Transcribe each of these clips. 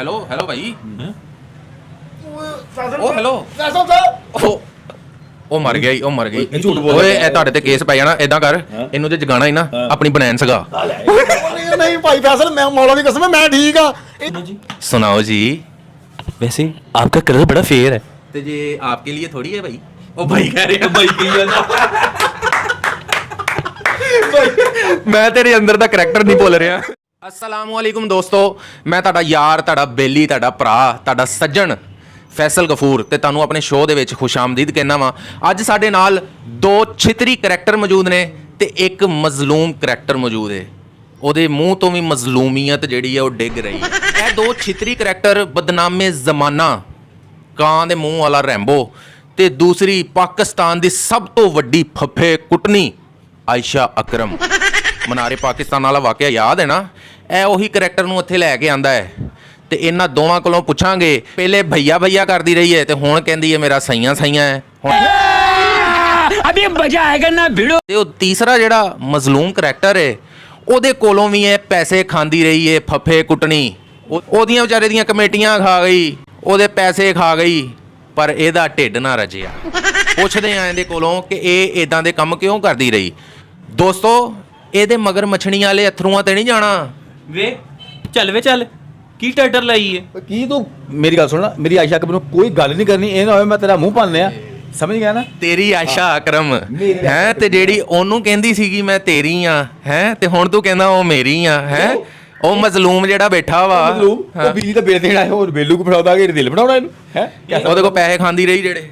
Hello hello ਭਾਈ ਉਹ hello Faisal ਸਾਹਿਬ ਉਹ ਮਰ ਗਿਆ ਉਹ ਮਰ ਗਈ ਝੂਠ ਬੋਲ ਓਏ ਇਹ ਤੁਹਾਡੇ ਤੇ ਕੇਸ ਪੈ ਜਾਣਾ ਇਦਾਂ ਕਰ ਇਹਨੂੰ ਜੇ ਜਗਾਣਾ ਹੀ ਨਾ ਆਪਣੀ ਬਨੈਣ ਸਗਾ ਨਹੀਂ ਭਾਈ ਫੈਸਲ ਮੈਂ ਮੌਲਾ ਦੀ ਕਸਮ ਮੈਂ ਠੀਕ ਆ सुनाओ जी वैसे आपका कलर बड़ा फेयर है। तो ये आपके लिए थोड़ी है भाई ओ भाई कह रहे हैं भाई मैं तेरे अंदर दा करैक्टर नहीं बोल रहा। अस्सलाम वालेकुम दोस्तों, मैं ਤੁਹਾਡਾ ਯਾਰ ਤੁਹਾਡਾ ਬੇਲੀ ਤੁਹਾਡਾ ਭਰਾ ਤੁਹਾਡਾ ਸੱਜਣ ਫੈਸਲ ਗਫੂਰ ਤੇ ਤੁਹਾਨੂੰ ਆਪਣੇ ਸ਼ੋਅ ਦੇ ਵਿੱਚ ਖੁਸ਼ਾਮਦੀਦ ਕਹਿਣਾ ਵਾਂ। ਅੱਜ ਸਾਡੇ ਨਾਲ ਦੋ ਛਿਤਰੀ ਕਰੈਕਟਰ ਮੌਜੂਦ ਨੇ ਤੇ ਇੱਕ ਮਜ਼ਲੂਮ ਕਰੈਕਟਰ ਮੌਜੂਦ ਹੈ। ਉਹਦੇ ਮੂੰਹ ਤੋਂ ਵੀ ਮਜ਼ਲੂਮੀਅਤ ਜਿਹੜੀ ਹੈ ਉਹ ਡਿੱਗ ਰਹੀ ਹੈ। ਇਹ ਦੋ ਛਿਤਰੀ ਕਰੈਕਟਰ ਬਦਨਾਮੇ ਜ਼ਮਾਨਾ ਕਾਂ ਦੇ ਮੂੰਹ ਵਾਲਾ ਰੈਂਬੋ ਤੇ ਦੂਸਰੀ ਪਾਕਿਸਤਾਨ ਦੀ ਸਭ ਤੋਂ ਵੱਡੀ ਫੱਫੇ ਕੁੱਟਣੀ ਆਇਸ਼ਾ ਅਕਰਮ। ਮਨਾਰੇ ਪਾਕਿਸਤਾਨ ਵਾਲਾ ਵਾਕਿਆ ਯਾਦ ਹੈ ਨਾ? ਇਹ ਉਹੀ ਕਰੈਕਟਰ ਨੂੰ ਇੱਥੇ ਲੈ ਕੇ ਆਂਦਾ ਹੈ ਤੇ ਇਹਨਾਂ ਦੋਵਾਂ ਕੋਲੋਂ ਪੁੱਛਾਂਗੇ ਪਹਿਲੇ ਭਈਆ ਭਈਆ ਕਰਦੀ ਰਹੀ ਹੈ ਤੇ ਹੁਣ ਕਹਿੰਦੀ ਹੈ ਮੇਰਾ ਸਈਆਂ ਸਈਆਂ ਹੈ। ਹੁਣ अभी मजा आएगा ना भिड़ो। ਤੇ ਉਹ ਤੀਸਰਾ ਜਿਹੜਾ ਮਜ਼ਲੂਮ ਕਰੈਕਟਰ ਹੈ ਉਹਦੇ ਕੋਲੋਂ ਵੀ ਇਹ ਪੈਸੇ ਖਾਂਦੀ ਰਹੀ ਹੈ ਫੱਫੇ ਕੁੱਟਣੀ। ਉਹਦੀਆਂ ਵਿਚਾਰੇ ਦੀਆਂ ਕਮੇਟੀਆਂ ਖਾ ਗਈ, ਉਹਦੇ ਪੈਸੇ ਖਾ ਗਈ, ਪਰ ਇਹਦਾ ਢਿੱਡ ਨਾ ਰਜਿਆ। ਪੁੱਛਦੇ ਆ ਇਹਦੇ ਕੋਲੋਂ ਕਿ ਇਹ ਇਦਾਂ ਦੇ ਕੰਮ ਕਿਉਂ ਕਰਦੀ ਰਹੀ। ਦੋਸਤੋ ਇਹਦੇ ਮਗਰ ਮੱਛਣੀਆਂ ਵਾਲੇ ਅਥਰੂਆਂ ਤੇ ਨਹੀਂ ਜਾਣਾ। वे चल की टटर लाई है। ਕੀ ਤੂੰ ਮੇਰੀ ਗੱਲ ਸੁਣ ਲੈ, ਮੇਰੀ ਆਇਸ਼ਾ ਕਬਰ ਨੂੰ ਕੋਈ ਗੱਲ ਨਹੀਂ ਕਰਨੀ, ਇਹ ਨਾ ਹੋਵੇ ਮੈਂ ਤੇਰਾ ਮੂੰਹ ਭੰਨ ਆ, ਸਮਝ ਗਿਆ ਨਾ? ਤੇਰੀ ਆਇਸ਼ਾ ਅਕਰਮ ਹੈ ਤੇ ਜਿਹੜੀ ਉਹਨੂੰ ਕਹਿੰਦੀ ਸੀਗੀ ਮੈਂ ਤੇਰੀ ਆ ਹੈ ਤੇ ਹੁਣ ਤੂੰ ਕਹਿੰਦਾ ਉਹ ਮੇਰੀ ਆ ਹੈ। ਉਹ ਮਜ਼ਲੂਮ ਜਿਹੜਾ ਬੈਠਾ ਵਾ ਉਹ ਬਿਜਲੀ ਦਾ ਬਿੱਲ ਦੇਣਾ ਹੈ, ਹੋਰ ਬੇਲੂ ਕੋ ਫੜਾਉਂਦਾ ਕਿ ਦਿਲ ਬਣਾਉਣਾ ਇਹਨੂੰ ਹੈ। ਉਹਦੇ ਕੋਲ ਪੈਸੇ ਖਾਂਦੀ ਰਹੀ ਜਿਹੜੇ।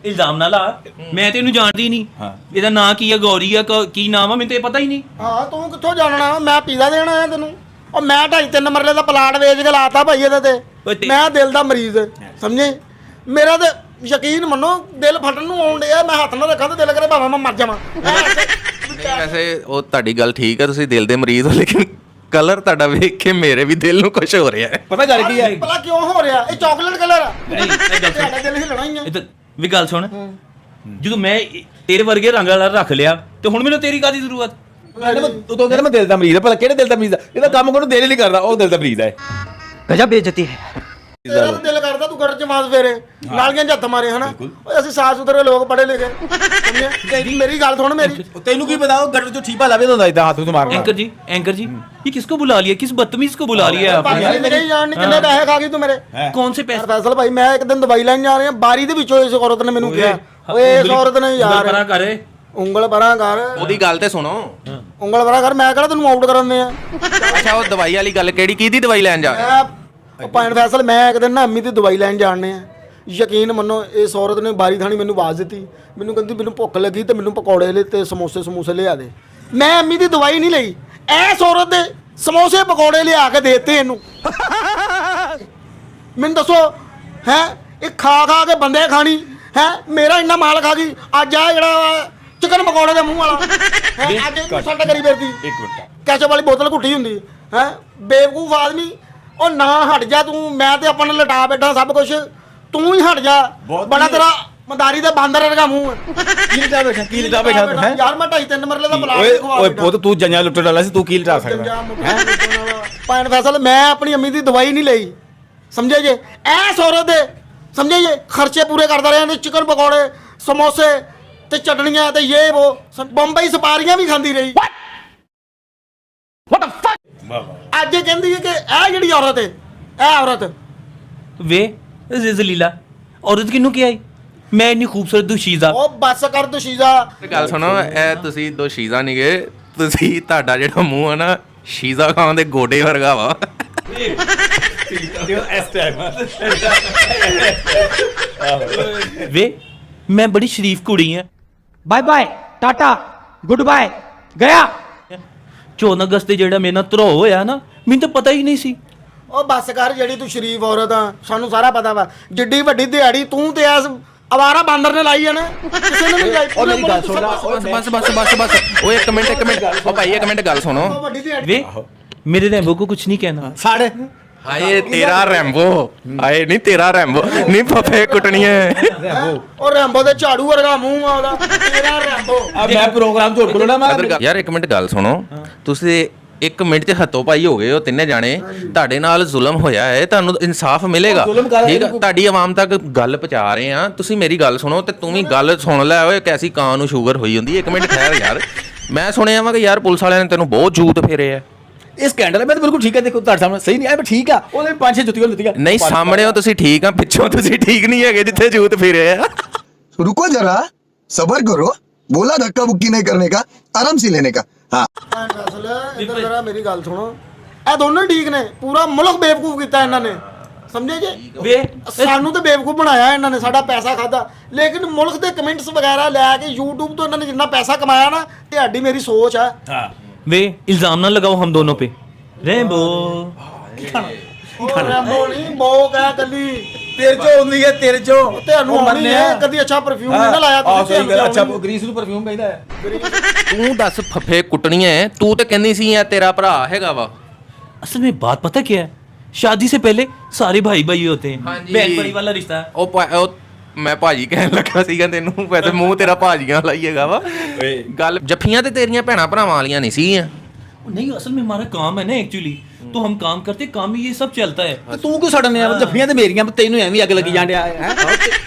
ਇਲਜ਼ਾਮ ਨਾ ਲਾ, ਮੈਂ ਤੇ ਇਹਨੂੰ ਜਾਣਦੀ ਨਹੀਂ। ਇਹਦਾ ਨਾਂ ਕੀ ਆ, ਗੌਰੀ ਆ, ਕੀ ਨਾਮ ਆ, ਮੈਨੂੰ ਤੇ ਪਤਾ ਹੀ ਨਹੀਂ। ਹਾਂ ਤੂੰ ਕਿੱਥੋਂ ਜਾਣਨਾ? ਮੈਂ ਪੀਜ਼ਾ ਦੇਣ ਆਇਆ ਤੈਨੂੰ। ਉਹ ਮੈਂ 2.5-3 ਮਰਲੇ ਦਾ ਪਲਾਟ ਵੇਚ ਕੇ ਲਾਤਾ ਭਾਈ ਇਹਦੇ ਤੇ। ਮੈਂ ਦਿਲ ਦਾ ਮਰੀਜ਼ ਸਮਝੇ? ਮੇਰਾ ਤੇ ਯਕੀਨ ਮੰਨੋ ਦਿਲ ਫਟਣ ਨੂੰ ਆਉਣ ਡਿਆ, ਮੈਂ ਹੱਥ ਨਾਲ ਰੱਖਾਂ ਤੇ ਦਿਲ ਕਰੇ ਭਾਵੇਂ ਮੈਂ ਮਰ ਜਾਵਾਂ। ਵੈਸੇ ਉਹ ਤੁਹਾਡੀ ਗੱਲ ਠੀਕ ਹੈ, ਤੁਸੀਂ ਦਿਲ ਦੇ ਮਰੀਜ਼ ਹੋ, ਲੇਕਿਨ ਕਲਰ ਤੁਹਾਡਾ ਵੇਖ ਕੇ ਮੇਰੇ ਵੀ ਦਿਲ ਨੂੰ ਕੁਝ ਹੋ ਰਿਹਾ ਹੈ। ਪਤਾ ਗੱਲ ਕੀ ਹੈ ਭਲਾ ਕਿਉਂ ਹੋ ਰਿਹਾ? ਇਹ ਚਾਕਲੇਟ ਕਲਰ ਆ। ਨਹੀਂ ਇਹ ਗੱਲ ਤੁਹਾਡਾ ਦਿਲ ਹਿੱਲਣਾ ਹੀ ਆ। ਸੁਣ, ਵੀ ਗੱਲ ਸੁਣ, ਜਦੋਂ ਮੈਂ ਤੇਰੇ ਵਰਗੇ ਰੰਗ ਵਾਲਾ ਰੱਖ ਲਿਆ ਤੇ ਹੁਣ ਮੈਨੂੰ ਤੇਰੀ ਕਾਦੀ ਜ਼ਰੂਰਤ? ਤੂੰ ਤਾਂ ਕਹਿੰਦਾ ਮੈਂ ਦਿਲ ਦਾ ਮਰੀਜ਼ ਆ, ਭਲਾ ਕਿਹੜੇ ਦਿਲ ਦਾ ਮਰੀਜ਼ ਆ? ਇਹਦਾ ਕੰਮ ਕੋਈ ਦਿਲ ਹੀ ਨਹੀਂ ਕਰਦਾ, ਉਹ ਦਿਲ ਦਾ ਮਰੀਜ਼ ਹੈ। ਗਜਬ ਬੇਇੱਜ਼ਤੀ ਹੈ। ਤੇਰਾ ਤਾਂ ਦਿਲ ਕਰਦਾ ਤੂੰ ਘਰ ਚ ਮਾਸ ਫੇਰੇ ਨਾਲੀਆਂ 'ਚ ਹੱਥ ਮਾਰੇ ਹਨਾ। ਓਏ ਅਸੀਂ ਸਾਫ ਸੁਥਰੇ ਲੋਕ ਪੜ੍ਹੇ ਲਿਖੇ ਸਮਝੇ? ਮੇਰੀ ਗੱਲ ਸੁਣ, ਮੇਰੀ ਤੈਨੂੰ ਕੀ ਪਤਾ ਉਹ ਗੱਡ ਚੋਂ ਠੀਪਾ ਲਾਵੇ ਤਾਂ ਹੁੰਦਾ ਇਦਾਂ ਹੱਥ ਤੋਂ ਮਾਰਨਾ। एंकर जी ये किसको बुला लिया, किस बदतमीज को बुला लिया आपने? ਮੇਰੇ ਹੀ ਜਾਣ ਨਹੀਂ ਕਿੰਨੇ ਪੈਸੇ ਖਾ ਗਈ ਤੂੰ ਮੇਰੇ। कौन से पैसे? ਫੈਸਲ ਭਾਈ ਮੈਂ ਇੱਕ ਦਿਨ ਦਵਾਈ ਲੈਣ ਜਾ ਰਿਹਾ, ਬਾਰੀ ਦੇ ਵਿੱਚੋਂ ਇਸ ਔਰਤ ਨੇ ਮੈਨੂੰ ਕਿਹਾ ਓਏ ਇਸ ਔਰਤ ਨੇ ਯਾਰ परा करे ਉਂਗਲ ਪਰਾਂ ਕਰ, ਉਹਦੀ ਗੱਲ ਤੇ ਸੁਣੋ। ਉਂਗਲ ਪਰਾਂ ਕਰ। ਮੈਂ ਕਿਹੜਾ ਤੈਨੂੰ ਆਊਟ ਕਰਨੇ ਆ? ਅੱਛਾ ਉਹ ਦਵਾਈ ਵਾਲੀ ਗੱਲ ਕਿਹੜੀ, ਕਿਹਦੀ ਦਵਾਈ ਲੈਣ ਜਾ? ਉਹ ਭਾਈ ਫੈਸਲ ਮੈਂ ਇੱਕ ਦਿਨ ਨਾ ਅੰਮੀ ਦੀ ਦਵਾਈ ਲੈਣ ਜਾਣਨੇ ਆ। ਯਕੀਨ ਮੰਨੋ ਇਸ ਔਰਤ ਨੇ ਬਾਰੀ ਥਾਣੀ ਮੈਨੂੰ ਆਵਾਜ਼ ਦਿੱਤੀ, ਮੈਨੂੰ ਕਹਿੰਦੀ ਮੈਨੂੰ ਭੁੱਖ ਲੱਗੀ ਤੇ ਮੈਨੂੰ ਪਕੌੜੇ ਲੈ ਤੇ ਸਮੋਸੇ ਲਿਆ ਦੇ। ਮੈਂ ਅੰਮੀ ਦੀ ਦਵਾਈ ਨਹੀਂ ਲਈ, ਐਸ ਔਰਤ ਦੇ ਸਮੋਸੇ ਪਕੌੜੇ ਲਿਆ ਕੇ ਦੇਤੇ ਇਹਨੂੰ। ਮੈਨੂੰ ਦੱਸੋ ਹੈ ਇਹ ਖਾ ਕੇ ਬੰਦੇ ਖਾਣੀ ਹੈ? ਮੇਰਾ ਇੰਨਾ ਮਾਲ ਖਾ ਗਈ। ਅੱਜ ਆ ਜਿਹੜਾ ਚਿਕਨ ਪਕੌੜੇ ਦੇ ਮੂੰਹ ਵਾਲਾ ਹੈ, ਅੱਜ ਇਹਨੂੰ ਸੱਟ ਕਰੀ ਫਿਰਦੀ। ਇੱਕ ਮਿੰਟ, ਕੈਚਅਪ ਵਾਲੀ ਬੋਤਲ ਘੁੱਟੀ ਹੁੰਦੀ ਹੈ। ਬੇਵਕੂਫ ਆਦਮੀ, ਉਹ ਨਾ ਹਟ ਜਾ ਤੂੰ। ਮੈਂ ਤੇ ਆਪਾਂ ਨੇ ਲਟਾ ਬੈਠਾ ਸਭ ਕੁਝ, ਤੂੰ ਹੀ ਹਟ ਜਾ। ਬੜਾ ਤੇਰਾ ਮਦਾਰੀ ਦਾ ਬਾਂਦਰ ਵਰਗਾ ਮੂੰਹ ਹੈ। ਕੀ ਲਿਟਾ ਬੈਠਾ ਤੂੰ ਹੈ ਯਾਰ ਮੈਂ 2.5-3 ਮਰਲੇ ਦਾ ਪਲਾਟ ਓਏ ਓਏ ਪੁੱਤ ਤੂੰ ਜੰਜਾਂ ਲੁੱਟਣ ਵਾਲਾ ਸੀ, ਤੂੰ ਕੀ ਲਿਟਾ ਸਕਦਾ? ਪਾਇਨ ਫੈਸਲ ਮੈਂ ਆਪਣੀ ਅੰਮੀ ਦੀ ਦਵਾਈ ਨਹੀਂ ਲਈ, ਸਮਝੇ ਜੇ? ਐਸ ਔਰਤ ਦੇ ਸਮਝੇ ਜੇ ਖਰਚੇ ਪੂਰੇ ਕਰਦਾ ਰਿਹਾ ਨੇ, ਚਿਕਨ ਪਕੌੜੇ ਸਮੋਸੇ ਤੇ ਚਟਣੀਆਂ ਤੇ ਇਹ ਉਹ ਬੰਬਈ ਸਪਾਰੀਆਂ ਵੀ ਖਾਂਦੀ ਰਹੀ। ਅੱਜ ਇਹ ਕਹਿੰਦੀ ਹੈ ਕਿ ਇਹ ਜਿਹੜੀ ਔਰਤ ਹੈ, ਇਹ ਔਰਤ वे जलीला औरत किन्नू क्या आई? मैं इतनी खूबसूरत दुशीजा। ਉਹ ਬੱਸ ਕਰ ਦੁਸ਼ੀਜ਼ਾ। ਗੱਲ ਸੁਣੋ, ਇਹ ਤੁਸੀਂ ਦੋ ਸ਼ੀਜ਼ਾ ਨਹੀਂ ਗਏ, ਤੁਸੀਂ ਤੁਹਾਡਾ ਜਿਹੜਾ ਮੂੰਹ ਹੈ ਨਾ ਸ਼ੀਜ਼ਾ ਖਾਨ ਦੇ ਗੋਡੇ ਵਰਗਾ ਵਾ। वे मैं बड़ी शरीफ कुड़ी है। बाय बाय टाटा गुड बाय गया। 14 अगस्त ਤੇ ਜਿਹੜਾ ਮੇਰੇ ਨਾਲ ਧਰੋ ਹੋਇਆ ਨਾ, ਮੈਨੂੰ ਤਾਂ ਪਤਾ ਹੀ ਨਹੀਂ ਸੀ। ਉਹ ਬੱਸ ਕਰ, ਜਿਹੜੀ ਤੂੰ ਸ਼ਰੀਫ ਔਰਤ ਆ ਸਾਨੂੰ ਸਾਰਾ ਪਤਾ ਵਾ। ਜਿੱਡੀ ਵੱਡੀ ਦਿਹਾੜੀ ਤੂੰ ਤੇ ਐਸ ਅਵਾਰਾ ਬਾਂਦਰ ਨੇ ਲਾਈ ਆ ਨਾ, ਕਿਸੇ ਨੇ ਨਹੀਂ ਲਾਈ। ਉਹ ਮੇਰੀ ਗੱਲ ਸੁਣ ਲਾ। ਬਸ ਓਏ ਇੱਕ ਮਿੰਟ ਓ ਭਾਈ ਇੱਕ ਮਿੰਟ ਗੱਲ ਸੁਣੋ। ਵੱਡੀ ਦਿਹਾੜੀ वे मेरे रैम्बो को कुछ नहीं कहना। ਸਾਡੇ ਹਾਏ ਤੇਰਾ ਰੈਂਬੋ, ਹਾਏ ਨਹੀਂ ਤੇਰਾ ਰੈਂਬੋ ਨਹੀਂ ਫਫੇ ਕੁੱਟਣੀਆਂ। ਉਹ ਰੈਂਬੋ ਦੇ ਝਾੜੂ ਵਰਗਾ ਮੂੰਹ ਆ ਉਹਦਾ, ਤੇਰਾ ਰੈਂਬੋ। ਮੈਂ ਪ੍ਰੋਗਰਾਮ ਝੋੜ ਕੋਲਣਾ ਮੈਂ ਯਾਰ ਇੱਕ ਮਿੰਟ ਗੱਲ ਸੁਣੋ, ਤੁਸੀਂ 1 ਮਿੰਟ 'ਚ ਹੱਥੋਂ ਪਾਈ ਹੋ ਗਏ ਹੋ ਤਿੰਨੇ ਜਾਣੇ, ਤੁਹਾਡੇ ਨਾਲ ਜ਼ੁਲਮ ਹੋਇਆ ਹੈ, ਤੁਹਾਨੂੰ ਇਨਸਾਫ ਮਿਲੇਗਾ। ਜ਼ੁਲਮ ਕਰ ਰਹੇ ਠੀਕ ਆ, ਤੁਹਾਡੀ ਆਵਾਮ ਤੱਕ ਗੱਲ ਪਹੁੰਚਾ ਰਹੇ ਆ, ਤੁਸੀਂ ਮੇਰੀ ਗੱਲ ਸੁਣੋ ਤੇ ਤੂੰ ਵੀ ਗੱਲ ਸੁਣ ਲੈ। ਓਏ ਕੈਸੀ ਕਾਂ ਨੂੰ ਸ਼ੂਗਰ ਹੋਈ ਹੁੰਦੀ। 1 ਮਿੰਟ ਠਹਿਰ ਯਾਰ, ਮੈਂ ਸੁਣਿਆ ਵਾ ਕਿ ਯਾਰ ਪੁਲਿਸ ਵਾਲਿਆਂ ਨੇ ਤੈਨੂੰ ਬਹੁਤ ਜੂਤ ਫੇਰੇ ਆ। ਇਹ ਸਕੈਂਡਲ ਹੈ। ਮੈਂ ਤਾਂ ਬਿਲਕੁਲ ਠੀਕ ਹੈ, ਦੇਖੋ ਤੁਹਾਡੇ ਸਾਹਮਣੇ ਸਹੀ ਨਹੀਂ ਹੈ, ਮੈਂ ਠੀਕ ਆ। ਉਹਨੇ 5-6 ਜੁੱਤੀਆਂ ਲਿੱਤੀਆਂ। ਨਹੀਂ ਸਾਹਮਣੇ ਹੋ ਤੁਸੀਂ ਠੀਕ ਆ, ਪਿੱਛੋਂ ਤੁਸੀਂ ਠੀਕ ਨਹੀਂ ਹੈਗੇ ਜਿੱਥੇ ਜੂਤ ਫੇਰੇ ਆ। रुको जरा सबर करो, बोला धक्का बुक्की नहीं करने का, आराम से लेने का। हाँ ਫੈਸਲ ਇੱਧਰ ਜ਼ਰਾ ਮੇਰੀ ਗੱਲ ਸੁਣੋ, ਇਹ ਦੋਨੋਂ ਠੀਕ ਨੇ, ਪੂਰਾ ਮੁਲਕ ਬੇਵਕੂਫ ਕੀਤਾ ਇਹਨਾਂ ਨੇ, ਸਮਝੇ ਜੀ? ਵੇ ਸਾਨੂੰ ਤਾਂ ਬੇਵਕੂਫ ਬਣਾਇਆ ਇਹਨਾਂ ਨੇ, ਸਾਡਾ ਪੈਸਾ ਖਾਦਾ, ਲੇਕਿਨ ਮੁਲਕ ਦੇ ਕਮੈਂਟਸ ਵਗੈਰਾ ਲੈ ਕੇ YouTube ਤੋਂ ਇਹਨਾਂ ਨੇ ਜਿੰਨਾ ਪੈਸਾ ਕਮਾਇਆ ਨਾ, ਤੁਹਾਡੀ ਮੇਰੀ ਸੋਚ ਹੈ। हाँ वे इल्जाम ना लगाओ हम दोनों पे। रेम्बो ਰੈਂਬੋ ਨਹੀਂ ਬੋ ਕਹਿ ਕੱਲੀ ਤੇਰੇ ਚੋਂ ਹੁੰਦੀ ਹੈ, ਤੇਰੇ ਚੋਂ ਤੁਹਾਨੂੰ ਆਉਣੀ ਹੈ, ਕਦੀ ਅੱਛਾ ਪਰਫਿਊਮ ਨਹੀਂ ਨਾ ਲਾਇਆ ਤੁਸੀਂ। ਸਹੀ ਗੱਲ, ਅੱਛਾ ਗਰੀਸ ਨੂੰ ਪਰਫਿਊਮ ਕਹਿੰਦਾ ਹੈ। ਤੂੰ ਦੱਸ ਫੱਫੇ ਕੁੱਟਣੀਆਂ, ਤੂੰ ਤੇ ਕਹਿੰਦੀ ਸੀ ਆ ਤੇਰਾ ਭਰਾ ਹੈਗਾ ਵਾ। असल में बात पता क्या है, शादी से पहले सारे भाई भाई होते हाँ हैं, जी। बहन भाई वाला रिश्ता है। ਉਹ ਮੈਂ ਭਾਜੀ ਕਹਿਣ ਲੱਗਾ ਸੀਗਾ ਤੈਨੂੰ, ਵੈਸੇ ਮੂੰਹ ਤੇਰਾ ਭਾਜੀਆਂ ਲਾਈਏਗਾ ਵਾ। ਗੱਲ ਜੱਫੀਆਂ ਤੇ ਤੇਰੀਆਂ ਭੈਣਾਂ ਭਰਾਵਾਂ ਵਾਲੀਆਂ ਨਹੀਂ ਸੀਗੀਆਂ। नहीं असल में हमारा काम है ना एक्चुअली, तो हम काम करते, काम में ये सब चलता है। ਤੇ ਤੂੰ ਕਿਉਂ ਸੜਨ ਆ? ਜੱਫੀਆਂ ਤੇ ਮੇਰੀਆਂ, ਤੈਨੂੰ ਐਵੇਂ ਅੱਗ ਲੱਗੀ ਜਾਂਦਿਆ ਹੈ।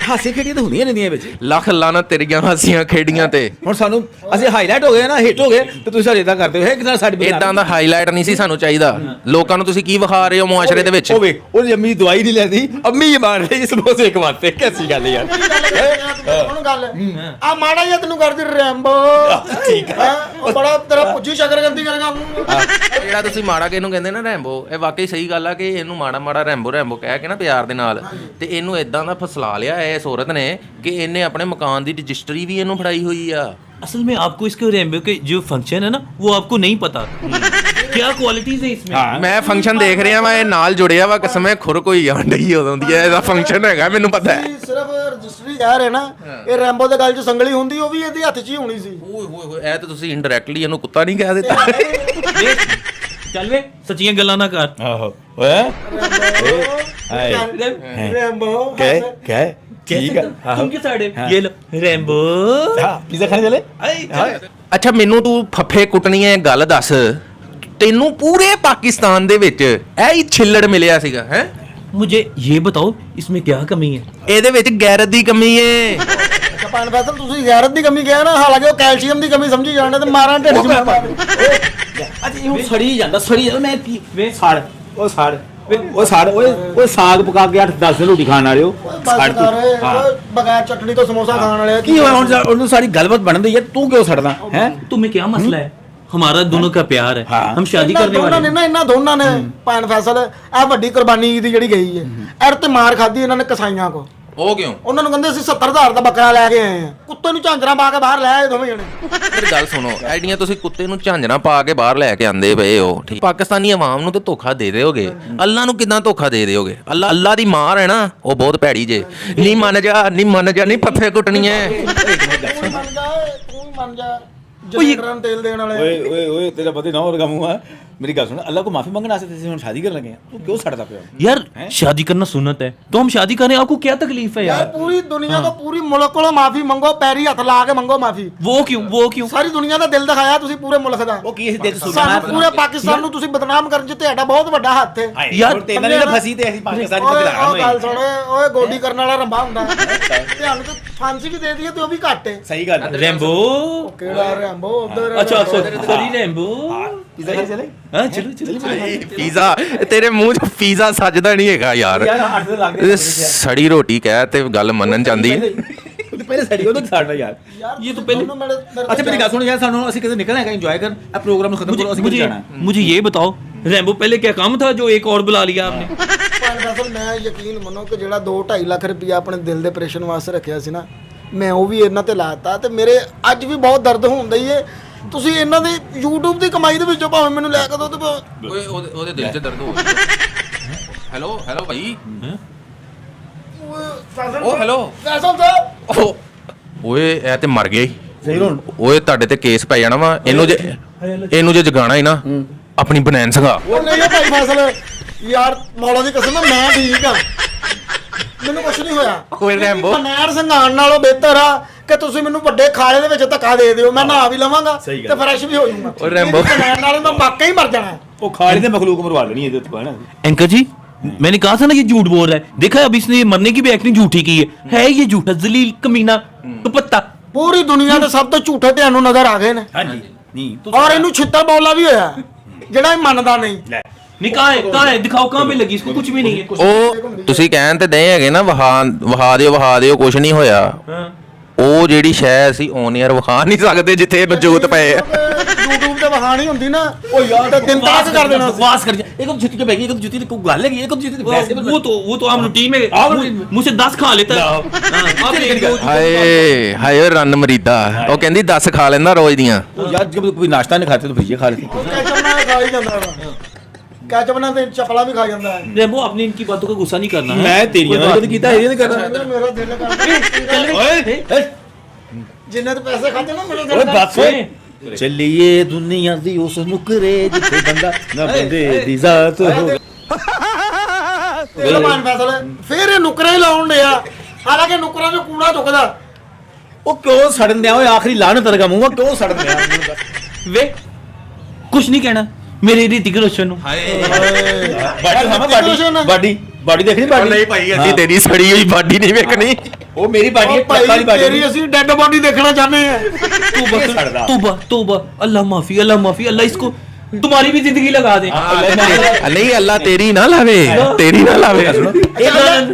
ਹਾਸੇ ਖੇਡੀਆਂ ਤਾਂ ਹੁੰਦੀਆਂ ਰਹਿੰਦੀਆਂ ਵਿੱਚ। ਲੱਖ ਲਾਨਤ ਤੇਰੀਆਂ ਹਾਸੀਆਂ ਖੇਡੀਆਂ ਤੇ। ਹੁਣ ਸਾਨੂੰ ਅਸੀਂ ਹਾਈਲਾਈਟ ਹੋ ਗਏ ਨਾ, ਹਿੱਟ ਹੋ ਗਏ, ਤੇ ਤੁਸੀਂ ਸਾਡੇ ਇਦਾਂ ਕਰਦੇ ਹੋ ਇੱਕ ਨਾਲ ਸਾਡੀ ਇਦਾਂ ਦਾ ਹਾਈਲਾਈਟ ਨਹੀਂ ਸੀ ਸਾਨੂੰ ਚਾਹੀਦਾ। ਲੋਕਾਂ ਨੂੰ ਤੁਸੀਂ ਕੀ ਵਿਖਾ ਰਹੇ ਹੋ ਮੁਆਸ਼ਰੇ ਦੇ ਵਿੱਚ? ਹੋਵੇ ਉਹਦੀ ਅੰਮੀ ਦੀ ਦਵਾਈ ਨਹੀਂ ਲੈਂਦੀ, ਅੰਮੀ ਹੀ ਮਾਰ ਰਹੀ ਸਮੋਸੇ ਖਵਾਤੇ। ਕੈਸੀ ਗੱਲ ਯਾਰ। ਹੁਣ ਗੱਲ ਆ ਮਾੜਾ ਜਿਹਾ ਤੈਨੂੰ ਕਰਦੀ ਰੈਂਬੋ, ਠੀਕ ਹੈ, ਉਹ ਬੜਾ ਤੇਰਾ ਪੁੱਛੀ ਸ਼ਕਰਗੰਦੀ ਕਰੇਗਾ। ਜਿਹੜਾ ਤੁਸੀਂ ਮਾੜਾ ਕਿਹਨੂੰ ਕਹਿੰਦੇ ਨਾ ਰੈਂਬੋ, ਇਹ ਵਾਕਈ ਸਹੀ ਗੱਲ ਆ ਕਿ ਇਹਨੂੰ ਮਾੜਾ ਮਾੜਾ ਰੈਂਬੋ ਰੈਂਬੋ ਕਹਿ ਕੇ ਨਾ ਪਿਆਰ ਦੇ ਨਾਲ, ਤੇ ਇਹਨੂੰ ਇਦਾਂ ਦਾ ਫਸਲਾ ਲਿਆ ਇਸ ਔਰਤ ਨੇ ਕਿ ਇਹਨੇ ਆਪਣੇ ਮਕਾਨ ਦੀ ਰਜਿਸਟਰੀ ਵੀ ਇਹਨੂੰ ਫੜਾਈ ਹੋਈ ਆ। असल में आपको इसके रेम्बो के जो फंक्शन है ना, वो आपको नहीं पता क्या क्वालिटीज है इसमें। ਮੈਂ ਫੰਕਸ਼ਨ ਦੇਖ ਰਿਹਾ ਵਾ, ਇਹ ਨਾਲ ਜੁੜਿਆ ਵਾ, ਕਸਮ ਹੈ ਖੁਰ ਕੋਈ ਆਣ ਡਈ ਉਦੋਂ ਦੀ। ਇਹਦਾ ਫੰਕਸ਼ਨ ਹੈਗਾ, ਮੈਨੂੰ ਪਤਾ ਹੈ। ਤੁਸੀਂ ਸਿਰਫ ਰਜਿਸਟਰੀ ਕਹਿ ਰਹੇ ਨਾ, ਇਹ ਰੈਂਬੋ ਦੇ ਗੱਲ 'ਚ ਸੰਗਲੀ ਹੁੰਦੀ, ਉਹ ਵੀ ਇਹਦੇ ਹੱਥ 'ਚ ਹੀ ਹੋਣੀ ਸੀ। ਓਏ ਹੋਏ ਹੋਏ, ਇਹ ਤਾਂ ਤੁਸੀਂ ਇਨਡਾਇਰੈਕਟਲੀ ਇਹਨੂੰ ਕੁੱਤਾ ਨਹੀਂ ਕਹਿ ਦਿੱਤਾ। वे, चल वे सचियां गल्ला ना कर। ਆਹੋ ਓਏ ਰੈਂਬੋ ਕਹਿ ਕਹਿ ਠੀਕ ਆ। तुम किस साइड है? ये लो रेम्बो। ਹਾਂ ਪੀਜ਼ਾ ਖਾਣੇ ਚਲੇ। ਅੱਛਾ ਮੈਨੂੰ ਤੂੰ ਫੱਫੇ ਕੁੱਟਣੀ ਹੈ ਗੱਲ ਦੱਸ, ਤੈਨੂੰ ਪੂਰੇ ਪਾਕਿਸਤਾਨ ਦੇ ਵਿੱਚ ਇਹ ਹੀ ਛਿੱਲੜ ਮਿਲਿਆ ਸੀਗਾ ਹੈ? मुझे ये बताओ इसमें क्या कमी है? ਇਹਦੇ ਵਿੱਚ ਗੈਰਤ ਦੀ ਕਮੀ ਏ। ਕਪਾਨ ਫੈਸਲ ਤੁਸੀਂ ਗੈਰਤ ਦੀ ਕਮੀ ਕਿਹਾ ਨਾ, ਹਾਲਾਂਕਿ ਉਹ ਕੈਲਸ਼ੀਅਮ ਦੀ ਕਮੀ ਸਮਝੀ ਜਾਂਦੇ ਤੇ ਮਾਰਾਂ ਢਿੱਡ 'ਚ ਮਾਰ। ਅੱਜ ਇਹ ਸੜੀ ਜਾਂਦਾ, ਸੜੀ ਜਾਂਦਾ। ਮੈਂ ਕੀ ਵੇ ਸੜ ਉਹ ਸੜ ਵੇ ਉਹ ਸੜ ਓਏ ਸਾਗ ਪਕਾ ਕੇ 8-10 ਦਿਨ ਰੋਟੀ ਖਾਣ ਵਾਲੇ ਹੋ। ਸੜ ਤੂੰ। ਹਾਂ ਬਗੈਰ ਚਟਣੀ ਤੋਂ ਸਮੋਸਾ ਖਾਣ ਵਾਲੇ ਕੀ ਹੋਇਆ ਹੁਣ? ਉਹਨੂੰ ਸਾਰੀ ਗੱਲਬਾਤ ਬਣਦੀ ਹੈ, ਤੂੰ ਕਿਉਂ ਸੜਦਾ ਹੈ? तुम्हें क्या मसला है? हमारा दोनों का प्यार है, हाँ। हम शादी करने वाले हैं। ਇਹਨਾਂ ਦੋਨਾਂ ਨੇ ਪਾਨ ਫੈਸਲ ਇਹ ਵੱਡੀ ਕੁਰਬਾਨੀ ਦੀ ਜਿਹੜੀ ਗਈ ਹੈ, ਐਰ ਤੇ ਮਾਰ ਖਾਦੀ ਇਹਨਾਂ ਨੇ ਕਸਾਈਆਂ ਕੋ। ਉਹ ਕਿਉਂ? ਉਹਨਾਂ ਨੂੰ ਕਹਿੰਦੇ ਅਸੀਂ 70,000 ਦਾ ਬੱਕਰਾ ਲੈ ਕੇ ਆਏ ਆ, ਕੁੱਤੇ ਨੂੰ ਝਾਂਜਰਾਂ ਪਾ ਕੇ ਬਾਹਰ ਲੈ ਆਏ ਦੋਵੇਂ ਜਣੇ। ਫਿਰ ਗੱਲ ਸੁਣੋ, ਐਡੀਆਂ ਤੁਸੀਂ ਕੁੱਤੇ ਨੂੰ ਝਾਂਜਰਾਂ ਪਾ ਕੇ ਬਾਹਰ ਲੈ ਕੇ ਆਂਦੇ ਪਏ ਹੋ, ਠੀਕ? ਪਾਕਿਸਤਾਨੀ ਆਵਾਮ ਨੂੰ ਤੇ ਧੋਖਾ ਦੇ ਦਿਓਗੇ, ਅੱਲਾ ਨੂੰ ਕਿਦਾਂ ਧੋਖਾ ਦੇ ਦਿਓਗੇ? ਅੱਲਾ ਦੀ ਮਾਰ ਹੈ ਨਾ, ਉਹ ਬਹੁਤ ਭੈੜੀ ਜੇ। ਨਹੀਂ ਮੰਨ ਜਾ, ਨਹੀਂ ਮੰਨ ਜਾ, ਨਹੀਂ ਫੱਫੇ ਕੁੱਟਣੀਆਂ। ਤੂੰ ਮੰਨ ਜਾ, ਤੂੰ ਮੰਨ ਜਾ, ਜਨਰੇਟਰਾਂ ਨੂੰ ਤੇਲ ਦੇਣ ਵਾਲੇ। ਓਏ ਓਏ ਓਏ ਤੇਰਾ ਪਤੀ ਨਾ ਹੋਰ ਗਮੂ ਆ। मेरी गल सुन, अल्लाह को माफी मांगने आते थे, हम शादी करने लगे हैं, तू क्यों सड़ता पिया? यार शादी करना सुन्नत है, तो हम शादी करें, आपको क्या तकलीफ है यार यार? पूरी दुनिया को पूरी मुल्क को माफी मंगो, पैरी हथ ला के मंगो माफी। वो क्यों? ਸਾਰੀ ਦੁਨੀਆ ਦਾ ਦਿਲ ਦਿਖਾਇਆ ਤੁਸੀਂ ਪੂਰੇ ਮੁਲਕ ਦਾ। ਉਹ ਕੀ ਦੇ ਤੂੰ ਸਾਨੂੰ ਪੂਰੇ ਪਾਕਿਸਤਾਨ ਨੂੰ ਤੁਸੀਂ ਬਦਨਾਮ ਕਰਨ 'ਚ ਤੁਹਾਡਾ ਬਹੁਤ ਵੱਡਾ ਹੱਥ ਹੈ। यार ਤੇਨਾਂ ਨੇ ਫਸੀ ਤੇ ਅਸੀਂ ਪਾਕਿਸਤਾਨ ਚ ਓਏ ਬਦਲਾਮ ਉਹ ਗੱਲ ਹੋਈ। ਸੁਣ, ਓਏ ਗੋਡੀ ਕਰਨ ਵਾਲਾ ਰੰਬਾ ਹੁੰਦਾ ਧਿਆਨ ਤੇ ਫਾਂਸੀ ਵੀ ਦੇ ਦਈਏ ਤੇ ਉਹ ਵੀ ਘੱਟ ਹੈ। ਸਹੀ ਗੱਲ ਹੈ। रेम्बो। ਕਿਹੜਾ ਰੰਬੋ ਉਧਰ? अच्छा सॉरी रेम्बो। ਪੀਜ਼ਾ ਖਾ ਚਲੇ हाँ चलो। ਪੀਜ਼ਾ, ਤੇਰੇ ਮੂੰਹ 'ਚ ਪੀਜ਼ਾ ਸੱਜਦਾ ਨਹੀਂ ਹੈਗਾ ਯਾਰ। ਯਾਰ 8 ਦਿਨ ਲੱਗ ਗਏ। ਸੜੀ ਰੋਟੀ ਕਹਿ ਤੇ ਗੱਲ ਮੰਨਣ ਜਾਂਦੀ। ਉਹ ਪਹਿਲੇ ਸੜੀ ਉਹਨੂੰ ਸਾੜਨਾ ਯਾਰ। ये तो पहले ਅੱਛਾ ਮੇਰੀ ਗੱਲ ਸੁਣ ਯਾਰ, ਸਾਨੂੰ ਅਸੀਂ ਕਿਤੇ ਨਿਕਲਣਾ ਹੈਗਾ ਇੰਜੋਏ ਕਰਨ, ਇਹ ਪ੍ਰੋਗਰਾਮ ਨੂੰ ਖਤਮ ਕਰੋ, ਅਸੀਂ ਕਿੱਥੇ ਜਾਣਾ? मुझे ये बताओ रेम्बो पहले क्या काम था जो एक और बुला लिया आपने? ਅਸਲ ਮੈਂ ਯਕੀਨ ਮੰਨੋ ਕਿ ਜਿਹੜਾ 2-2.5 ਲੱਖ ਰੁਪਇਆ ਆਪਣੇ ਦਿਲ ਦੇ ਆਪਰੇਸ਼ਨ ਵਾਸਤੇ ਰੱਖਿਆ ਸੀ ਨਾ, ਮੈਂ ਉਹ ਵੀ ਇਹਨਾਂ ਤੇ ਲਾਤਾ, ਤੇ ਮੇਰੇ ਅੱਜ ਵੀ ਬਹੁਤ ਦਰਦ ਹੁੰਦਾ ਹੀ ਹੈ। ਤੁਸੀਂ ਇਹਨਾਂ ਦੀ YouTube ਦੀ ਕਮਾਈ ਦੇ ਵਿੱਚੋਂ ਭਾਵੇਂ ਮੈਨੂੰ ਲੈ ਕੇ ਦੋ ਤੇ ਓਏ ਉਹਦੇ ਦਿਲ 'ਚ ਦਰਦ ਹੋ ਹੈਲੋ ਭਾਈ। ਉਹ ਹੈਲੋ ਫੈਸਲ ਸਾਹਿਬ, ਓਏ ਇਹ ਤੇ ਮਰ ਗਿਆ ਹੀ। ਜ਼ਹੀਰ ਹੁਣ ਓਏ ਤੁਹਾਡੇ ਤੇ ਕੇਸ ਪੈ ਜਾਣਾ ਵਾ। ਇਹਨੂੰ ਜੇ ਜਗਾਣਾ ਹੀ ਨਾ, ਆਪਣੀ ਬਨੈਣ ਸੰਗਾ। ਉਹ ਨਹੀਂ ਹੈ ਭਾਈ ਫੈਸਲ, ਯਾਰ ਮੌਲਾ ਦੀ ਕਸਮ ਹੈ, ਮੈਂ ਠੀਕ ਆ, ਮੈਨੂੰ ਕੁਛ ਨਹੀਂ ਹੋਇਆ। ਓਏ ਰੈਂਬੋ। ਬਨੈਣ ਸੰਘਾਣ ਨਾਲੋਂ ਬਿਹਤਰ ਆ ਕਿ ਤੁਸੀਂ ਮੈਨੂੰ ਵੱਡੇ ਖਾਲੇ ਦੇ ਵਿੱਚ ਧੱਕਾ ਦੇ ਦਿਓ, ਮੈਂ ਨਹਾ ਵੀ ਲਵਾਂਗਾ ਤੇ ਫਰੈਸ਼ ਵੀ ਹੋ ਜਾਊਂਗਾ। ਓ ਰੈਂਬੋ। ਨਾਲ ਮੈਂ ਵਾਕਈ ਮਰ ਜਾਣਾ। ਉਹ ਖਾਲੀ ਦੇ मखलूक मरवा लेनी है तो है ना। एंकर जी मैंने कहा था ना ये झूठ बोल रहा है, देखा अब इसने ये मरने की भी एक्टिंग झूठी की है ये झूठा जलील कमीना दुपट्टा। ਪੂਰੀ ਦੁਨੀਆ ਦੇ ਸਭ ਤੋਂ ਝੂਠੇ ਤੁਹਾਨੂੰ ਨਜ਼ਰ ਆ ਗਏ ਨੇ हाँ जी नहीं तो ਔਰ ਇਹਨੂੰ ਛਿੱਤਰ ਬੋਲਾ ਵੀ ਹੋਇਆ ਜਿਹੜਾ ਇਹ ਮੰਨਦਾ ਨਹੀਂ। नहीं कहाँ है दिखाओ कहाँ पे लगी, इसको कुछ भी नहीं है। ਉਹ ਤੁਸੀਂ ਕਹਿਣ ਤੇ ਦੇ ਹੈਗੇ ਨਾ ਵਹਾ ਦਿਓ ਕੁਛ ਨਹੀਂ ਹੋਇਆ। हाँ। ਉਹ ਜਿਹੜੀ ਸ਼ੈ ਅਸੀਂ ਔਨ 에ਅਰ ਵਿਖਾ ਨਹੀਂ ਸਕਦੇ ਜਿੱਥੇ ਇਹਨੂੰ ਜੋਤ ਪਏ ਆ। YouTube ਤੇ ਵਹਾਣੀ ਹੁੰਦੀ ਨਾ ਉਹ ਯਾਰ ਤਾਂ ਦਿਨ ਤੱਕ ਕਰ ਦੇਣਾ ਸੀ। बकवास कर दिया। एक तो जूती के बैगी, एक तो जूती को गाल लगी, एक तो जूती वैसे वो तो हम रूटीन में मुझसे 10 खा लेता है। हाँ, अब एक दो- ਹਾਏ ਓਏ ਰੰਨ ਮਰੀਦਾ। ਉਹ ਕਹਿੰਦੀ 10 ਖਾ ਲੈਂਦਾ ਰੋਜ਼ ਦੀਆਂ। यार जब कोई नाश्ता नहीं खाते तो फिर ये खा लेते। ਕੈਚਅਪ ਨਾਲ ਖਾ ਹੀ ਜਾਂਦਾ ਵਾ। ਕੈਚਅਪ ਨਾਲ ਤੇ ਚਪਲਾ ਵੀ ਖਾ ਜਾਂਦਾ ਹੈ। रेमो अपनी इनकी बातों का गुस्सा नहीं करना है। मैं तेरी कभी कीता है ये नहीं करना। ਮੇਰਾ ਦਿਲ ਕਰਦਾ ओए ਜਿੰਨੇ ਤੇ ਪੈਸੇ ਖਾਦੇ ਨਾ ਮੇਰੇ ਦਿਲ ओए ਕਰਦਾ। बात सुन। चलिए दुनिया दी उस नुकरे जिथे बंदा ना बंदे दी जात हो। ਤੇਰਾ ਮਾਨ ਫੈਸਲਾ ਫਿਰ ਇਹ ਨੁਕਰੇ ਹੀ ਲਾਉਣ ਡਿਆ, ਹਾਲਾਂਕਿ ਨੁਕਰਾਂ 'ਚ ਕੂੜਾ ਚੁੱਕਦਾ। ਉਹ ਕਿਉਂ ਸੜਨ ਦਿਆ ਓਏ ਆਖਰੀ ਲਾਨਤ ਰਗਾ ਮੂੰਹ ਕਿਉਂ ਸੜਨ ਦਿਆ वे कुछ नहीं कहना मेरे ऋतिक रोशन नु। ਬਾਡੀ ਹਾਂ ਬਾਡੀ ਬਾਡੀ ਦੇਖਣੀ ਬਾਡੀ ਨਹੀਂ ਭਾਈ ਅਸੀਂ ਤੇਰੀ ਸੜੀ ਹੋਈ ਬਾਡੀ ਨਹੀਂ ਵੇਖਣੀ। ਉਹ ਮੇਰੀ ਬਾਡੀ ਹੈ ਉਹ ਟੱਕਾ ਦੀ ਭਾਈ ਬਾਡੀ ਤੇਰੀ ਅਸੀਂ ਡੈੱਡ ਬੋਡੀ ਦੇਖਣਾ ਚਾਹੁੰਦੇ ਆ। तौबा तौबा अल्लाह माफी अल्लाह इसको तुम्हारी भी जिंदगी लगा दे। ਨਹੀਂ ਅੱਲਾ ਤੇਰੀ ਨਾ ਲਾਵੇ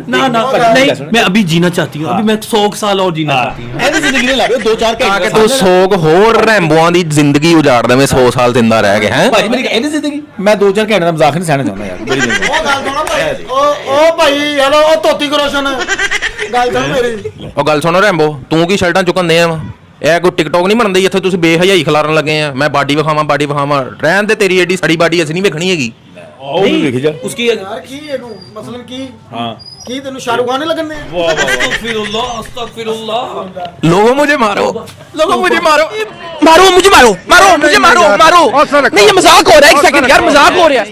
ना नहीं मैं अभी जीना चाहती हूँ, अभी मैं 100 साल और जीना चाहती हूँ। ਐਨੀ ਜ਼ਿੰਦਗੀ ਨੇ ਲਾਵੇ 2-4 ਤਾਂ ਕਿ ਘੰਟੇ ਤੂੰ ਸੋਗ ਹੋਰ ਰੈਂਬੋਆਂ ਦੀ ਜ਼ਿੰਦਗੀ ਉਜਾੜ ਦੇਵੇਂ 100 ਸਾਲ ਜ਼ਿੰਦਾ ਰਹਿ ਕੇ ਹੈ। ਭਾਜੀ ਮੇਰੀ ਐਨੀ ਜ਼ਿੰਦਗੀ ਮੈਂ 2-4 ਘੰਟੇ ਦਾ ਮਜ਼ਾਕ ਨਹੀਂ ਸਹਿਣਾ ਚਾਹੁੰਦਾ ਯਾਰ ਬੜੀ ਜ਼ਿੰਦਗੀ ਉਹ ਗੱਲ ਸੁਣੋ ਭਾਈ, ਉਹ ਭਾਈ ਹੈਲੋ ਉਹ ਧੋਤੀ ਕਰੋਸ਼ਨ ਗੱਲ ਸੁਣ ਮੇਰੀ। ਉਹ ਗੱਲ ਸੁਣੋ ਰੈਂਬੋ, ਤੂੰ ਕੀ ਸ਼ਰਟਾਂ ਚੁੱਕਣ ਦੇ ਆ ਇਹ ਕੋਈ ਟਿਕਟੌਕ ਨਹੀਂ ਬਣਦੀ ਇੱਥੇ ਤੁਸੀਂ ਬੇਹਯਾਈ ਖਿਲਾਰਨ ਲੱਗੇ ਆ। ਮੈਂ ਬਾਡੀ ਵਿਖਾਵਾਂ ਰਹਿਣ ਤੇ ਤੇਰੀ ਏਡੀ ਸੜੀ ਬਾਡੀ ਅਸੀਂ ਨਹੀਂ ਵੇਖਣੀ ਹੈਗੀ। ਉਹ ਵੀ ਵੇਖ ਜਾ उसकी ਯਾਰ ਕੀ ਇਹਨੂੰ ਮਸਲਨ ਕੀ ਹਾਂ ਕੀ ਤੈਨੂੰ ਸ਼ਾਹਰੁਖ ਖਾਨ ਲੱਗਦੇ ਆ? अस्तगफिरुल्लाह लोगो मुझे मारो मारो मुझे मारो नहीं ये मजाक हो रहा है, एक सेकंड यार मजाक हो रहा है।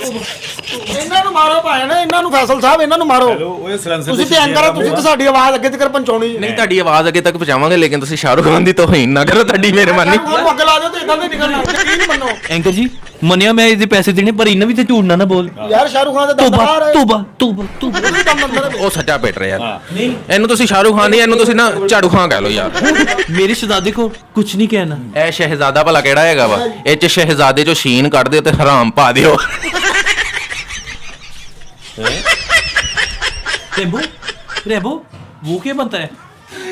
ਇਹਨਾਂ ਨੂੰ ਮਾਰੋ ਭਾਵੇਂ ਨਾ, ਇਹਨਾਂ ਨੂੰ ਫੈਸਲ ਸਾਹਿਬ ਇਹਨਾਂ ਨੂੰ ਮਾਰੋ। ਓਏ ਸਲੈਂਸਰ ਤੁਸੀਂ ਤੇ ਐਂਕਰ ਆ, ਤੁਸੀਂ ਤਾਂ ਸਾਡੀ ਆਵਾਜ਼ ਅੱਗੇ ਤੱਕ ਪਹੁੰਚਾਉਣੀ ਹੈ। ਨਹੀਂ ਤੁਹਾਡੀ ਆਵਾਜ਼ ਅੱਗੇ ਤੱਕ ਪਹੁੰਚਾਵਾਂਗੇ ਲੇਕਿਨ ਤੁਸੀਂ ਸ਼ਾਹਰੁਖ ਖਾਨ ਦੀ ਤੋਹੀਨ ਨਾ ਕਰੋ, ਤੁਹਾਡੀ ਮਿਹਰਬਾਨੀ। ਉਹ ਅੱਗੇ ਲਾ ਦਿਓ ਤੇ ਇਦਾਂ ਦੇ ਨਿਕਲਣਾ ਯਕੀਨ ਮੰਨੋ। एंकर जी मनिया मैं इसे पैसे देने पर इन्हें भी तो झूठ ना बोल। ਯਾਰ ਸ਼ਾਹਰੁਖ ਖਾਨ ਦਾ तौबा ਦੰਦਾਰ ਹੈ तौबा तौबा ਉਹਦੇ ਦਮ ਅੰਦਰ ਹੈ। ਉਹ ਸੱਚਾ ਪਿੱਟ ਰਿਹਾ ਇਹਨੂੰ ਤੁਸੀਂ ਸ਼ਾਹਰੁਖ ਖਾਨ ਨਹੀਂ, ਇਹਨੂੰ ਤੁਸੀਂ ਨਾ ਝਾੜੂ ਖਾਨ ਕਹਿ ਲਓ ਯਾਰ। मेरे शहजादे को कुछ नहीं कहना। ਇਹ ਸ਼ਹਿਜ਼ਾਦਾ ਭਲਾ ਕਿਹੜਾ ਹੈਗਾ ਵਾ? ਇਹ ਚ ਸ਼ਹਿਜ਼ਾਦੇ ਚੋਂ ਸ਼ੀਨ ਕੱਢ ਦਿਓ ਤੇ ਹਰਾਮ ਪਾ ਦਿਓ। रेबो वो क्या बनता है?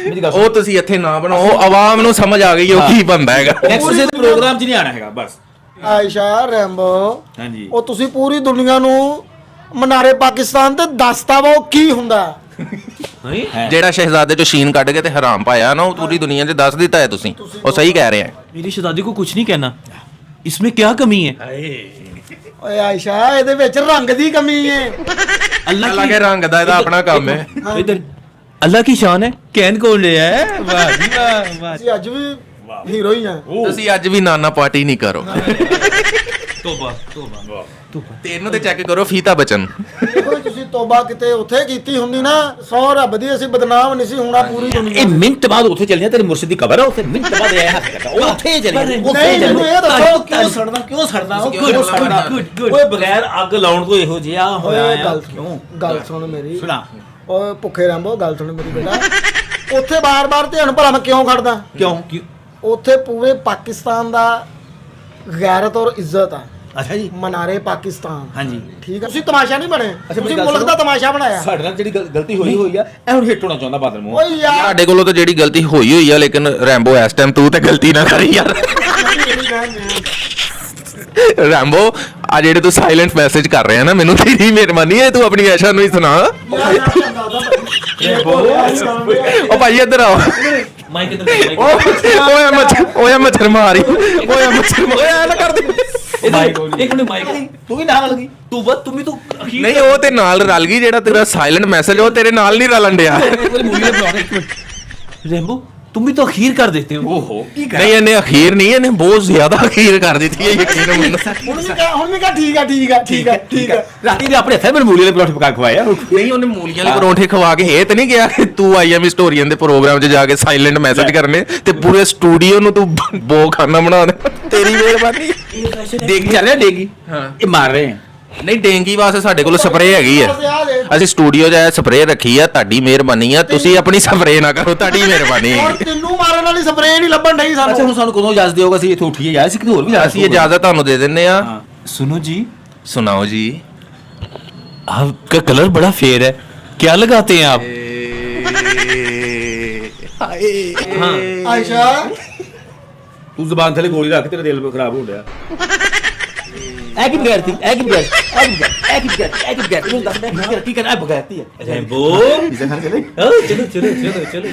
ਮੇਰੀ ਗੱਲ ਉਹ ਤੁਸੀਂ ਇੱਥੇ ਨਾ ਬਣਾਓ, ਆਵਾਮ ਨੂੰ ਸਮਝ ਆ ਗਈ ਉਹ ਕੀ ਬੰਦਾ ਹੈਗਾ। ਨੈਕਸਟ ਸੇ ਪ੍ਰੋਗਰਾਮ 'ਚ ਨਹੀਂ ਆਣਾ ਹੈਗਾ ਬਸ। ਆਇਸ਼ਾ ਰੈਂਬੋ ਹਾਂਜੀ ਉਹ ਤੁਸੀਂ ਪੂਰੀ ਦੁਨੀਆ ਨੂੰ ਮਨਾਰੇ ਪਾਕਿਸਤਾਨ ਤੇ ਦੱਸਤਾ ਵਾ ਉਹ ਕੀ ਹੁੰਦਾ। ਜਿਹੜਾ ਸ਼ਹਿਜ਼ਾਦੇ ਚੋਂ ਸ਼ੀਨ ਕੱਢ ਕੇ ਤੇ ਹਰਾਮ ਪਾਇਆ ਨਾ ਉਹ ਪੂਰੀ ਦੁਨੀਆ 'ਚ ਦੱਸ ਦਿੱਤਾ ਹੈ ਤੁਸੀਂ। ਉਹ ਸਹੀ ਕਹਿ ਰਹੇ ਆ। मेरी शहजादी को कुछ नहीं कहना, इसमें क्या कमी है? ਓਏ ਆਇਸ਼ਾ ਇਹਦੇ ਵਿੱਚ ਰੰਗ ਦੀ ਕਮੀ ਹੈ। अल्लाह ਅੱਲਾ ਕੇ ਰੰਗ ਦਾ ਇਹਦਾ ਆਪਣਾ ਕੰਮ ਹੈ। इधर अल्लाह की शान है, कहन कौन ले है? वाह जी वाह वाह। ਅਸੀਂ ਅੱਜ ਵੀ ਹੀਰੋ ਹੀ ਆ। ਤੁਸੀਂ ਅੱਜ ਵੀ ਨਾਨਾ ਪਾਰਟੀ ਨਹੀਂ ਕਰੋ। तौबा तौबा ਤੇ ਇਹਨੂੰ ਤੇ ਚੈੱਕ ਕਰੋ ਫੀਤਾ ਬਚਨ। ਦੇਖੋ ਤੁਸੀਂ ਤੋਬਾ ਕਿਤੇ ਉੱਥੇ ਕੀਤੀ ਹੁੰਦੀ ਨਾ, ਸੌ ਰੱਬ ਦੀ ਅਸੀਂ ਬਦਨਾਮ ਨਹੀਂ ਸੀ ਹੋਣਾ ਪੂਰੀ ਦੁਨੀਆ। ਇਹ ਮਿੰਟ ਬਾਅਦ ਉੱਥੇ ਚੱਲੀਆਂ ਤੇਰੇ ਮੁਰਸ਼ਿਦ ਦੀ ਕਬਰ ਆ ਉੱਥੇ ਮਿੰਟ ਬਾਅਦ ਇਹ ਹੱਥ ਕਰਦਾ ਉਹ ਉੱਥੇ ਚੱਲੀਆਂ ਉੱਥੇ ਨਹੀਂ ਮੈਨੂੰ ਇਹ ਦੱਸੋ ਕਿਉਂ ਸੜਦਾ ਕਿਉਂ ਸੜਦਾ ਉਹ Good, ਕਿਉਂ ਸੜਦਾ good, good. ਓਏ ਬਗੈਰ ਅੱਗ ਲਾਉਣ ਤੋਂ ਇਹੋ ਜਿਹਾ ਹੋਇਆ ਓਏ ਆ ਕਿਉਂ ਗੱਲ ਸੁਣ ਮੇਰੀ। ਸੁਣਾ ਓਏ ਭੁੱਖੇ ਰੰਬੋ ਗੱਲ ਸੁਣ ਮੇਰੀ ਬੇਟਾ। ਉੱਥੇ ਬਾਰ-ਬਾਰ ਧਿਆਨ ਭਲਾ ਮੈਂ ਕਿਉਂ ਖੜਦਾ? ਕਿਉਂ ਉੱਥੇ ਪੂਰੇ ਪਾਕਿਸਤਾਨ ਦਾ ਗੈਰਤ ਔਰ ਇੱਜ਼ਤ ਆ। ਅੱਛਾ ਜੀ ਮਨਾਰੇ ਪਾਕਿਸਤਾਨ ਹਾਂਜੀ ਠੀਕ ਹੈ। ਤੁਸੀਂ ਤਮਾਸ਼ਾ ਨਹੀਂ ਬਣੇ, ਮੇਰੀ ਤੁਸੀਂ ਗੱਲ ਮੁਲਕ ਸੁਣੋ। ਦਾ ਤਮਾਸ਼ਾ ਬਣਾਇਆ। ਸਾਡੇ ਨਾਲ ਜਿਹੜੀ ਗਲਤੀ ਹੋਈ ਆ ਇਹ ਹੁਣ ਹਿੱਟ ਹੋਣਾ ਚਾਹੁੰਦਾ ਬਾਦਲ ਮੂੰਹ ਓਏ ਯਾਰ ਸਾਡੇ ਕੋਲੋਂ ਤਾਂ ਜਿਹੜੀ ਗਲਤੀ ਹੋਈ ਆ ਲੇਕਿਨ ਰੈਂਬੋ ਇਸ ਟਾਈਮ ਤੂੰ ਤੇ ਗਲਤੀ ਨਾ ਕਰੀ ਯਾਰ। ਰੈਂਬੋ ਆ ਜਿਹੜੇ ਤੂੰ ਸਾਇਲੈਂਟ ਮੈਸੇਜ ਕਰ ਰਿਹਾ ਨਾ ਮੈਨੂੰ ਤੇਰੀ ਮਿਹਰਬਾਨੀ ਹੈ ਤੂੰ ਆਪਣੀ ਐਸ਼ਾ ਨੂੰ ਹੀ ਸੁਣਾ। ਉਹ ਭਾਈ ਇੱਧਰ ਆਓ। माइक इधर ਓਏ ਮੱਛਰ ਮਾਰੀ ਓਏ ਐ ਨਾ ਕਰ ਦੇ। एक मिनट माइक ਤੂੰ ਵੀ ਨਾਲ ਲੱਗੀ तौबा तुम्हें तो अखीर ਨਹੀਂ ਉਹ ਤੇ ਨਾਲ ਰਲ ਗਈ ਜਿਹੜਾ ਤੇਰਾ ਸਾਇਲੈਂਟ ਮੈਸੇਜ ਉਹ ਤੇਰੇ ਨਾਲ ਨਹੀਂ ਰਲਣ ਡਿਆ। रेम्बो तुम भी तो अखीर कर देते हो। ਓਹੋ ਕੀ ਕਰ ਨਹੀਂ ਇਹਨੇ ਅਖੀਰ ਨਹੀਂ, ਇਹਨੇ ਬਹੁਤ ਜ਼ਿਆਦਾ ਅਖੀਰ ਕਰ ਦਿੱਤੀ ਹੈ ਯਕੀਨ ਮੰਨੋ। ਹੁਣ ਵੀ ਕਹਾ ਠੀਕ ਆ ਰਾਤੀ ਦੇ ਆਪਣੇ ਹੱਥਾਂ ਮੈਨੂੰ ਮੂਲੀ ਦੇ ਪਰੌਂਠੇ ਪਕਾ ਖਵਾਇਆ ਨਹੀਂ ਉਹਨੇ ਮੂਲੀਆਂ ਵਾਲੇ ਪਰੌਂਠੇ ਖਵਾ ਕੇ ਇਹ ਤੇ ਨਹੀਂ ਗਿਆ ਕਿ ਤੂੰ ਆਈਐਮ ਹਿਸਟੋਰੀਅਨ ਦੇ ਪ੍ਰੋਗਰਾਮ 'ਚ ਜਾ ਕੇ ਸਾਇਲੈਂਟ ਮੈਸੇਜ ਕਰਨੇ ਤੇ ਪੂਰੇ ਸਟੂਡੀਓ ਨੂੰ ਤੂੰ ਬੋ ਖਾਨਾ ਬਣਾ ਦੇ। ਤੇਰੀ ਮਿਹਰਬਾਨੀ। ਡੇਗੀ ਚੱਲ ਰਿਹਾ ਡੇਗੀ ਹਾਂ। ਇਹ ਮਾਰ ਰਹੇ ਆ ਨਹੀਂ ਡੇਂਗੀ ਵਾਸਤੇ ਸਾਡੇ ਕੋਲ ਸਪਰੇਅ ਹੈਗੀ ਆ, ਅਸੀਂ ਸਟੂਡੀਓ 'ਚ ਇਹ ਸਪਰੇਅ ਰੱਖੀ ਆ। ਤੁਹਾਡੀ ਮਿਹਰਬਾਨੀ ਆ, ਤੁਸੀਂ ਆਪਣੀ ਸਪਰੇਅ ਨਾ ਕਰੋ, ਤੁਹਾਡੀ ਮਿਹਰਬਾਨੀ। ਔਰ ਤੈਨੂੰ ਮਾਰਨ ਵਾਲੀ ਸਪਰੇਅ ਨਹੀਂ ਲੱਭਣ ਡਈ ਅੱਛਾ ਸਾਨੂੰ। ਹੁਣ ਸਾਨੂੰ ਕਦੋਂ ਇਜਾਜ਼ਤ ਦਿਓਗਾ ਅਸੀਂ ਇੱਥੋਂ ਉੱਠੀਏ ਯਾਰ ਅਸੀਂ ਕਿਤੇ ਹੋਰ ਵੀ ਅਸੀਂ ਇਜਾਜ਼ਤ ਤੁਹਾਨੂੰ ਦੇ ਦਿੰਨੇ ਆ। ਹਾਂ। सुनो जी, ਸੁਣਾਓ ਜੀ। आपका कलर बड़ा फेयर है, क्या लगाते हैं आप? ਆਇਸ਼ਾ ਤੂੰ ਜ਼ਬਾਨ ਥੱਲੇ ਗੋਲੀ ਰੱਖ ਤੇਰਾ ਦਿਲ ਖਰਾਬ ਹੋ ਗਿਆ ਐ ਕੀ ਬਗੈਰਤੀ ਐ ਕੀ ਤੂੰ ਦੱਸ ਮੈਂ ਕੀ ਕਰਨਾ ਬਗੈਰਤੀ ਹੈ रेम्बो, ਪੀਜ਼ਾ ਖਾਣ ਚਲੇ चलो।